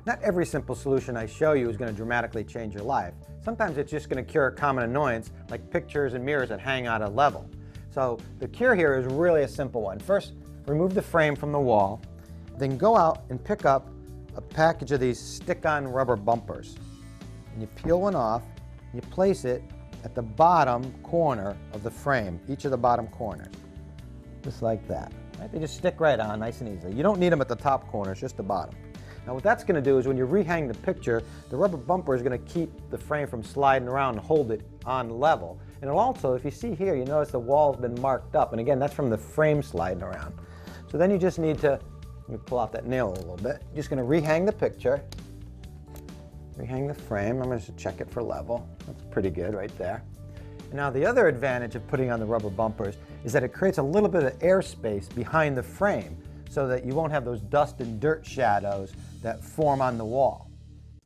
Not every simple solution I show you is going to dramatically change your life. Sometimes it's just going to cure a common annoyance like pictures and mirrors that hang out of level. So the cure here is really a simple one. First, remove the frame from the wall, then go out and pick up a package of these stick-on rubber bumpers. And you peel one off, you place it at the bottom corner of the frame, each of the bottom corners, just like that. Right? They just stick right on, nice and easy. You don't need them at the top corners, just the bottom. Now what that's going to do is when you rehang the picture, the rubber bumper is going to keep the frame from sliding around and hold it on level. And it'll also, if you see here, you notice the wall's been marked up. And again, that's from the frame sliding around. So then you just need to, let me pull out that nail a little bit. You're just going to rehang the picture, rehang the frame. I'm going to check it for level. That's pretty good right there. And now the other advantage of putting on the rubber bumpers is that it creates a little bit of airspace behind the frame so that you won't have those dust and dirt shadows that form on the wall.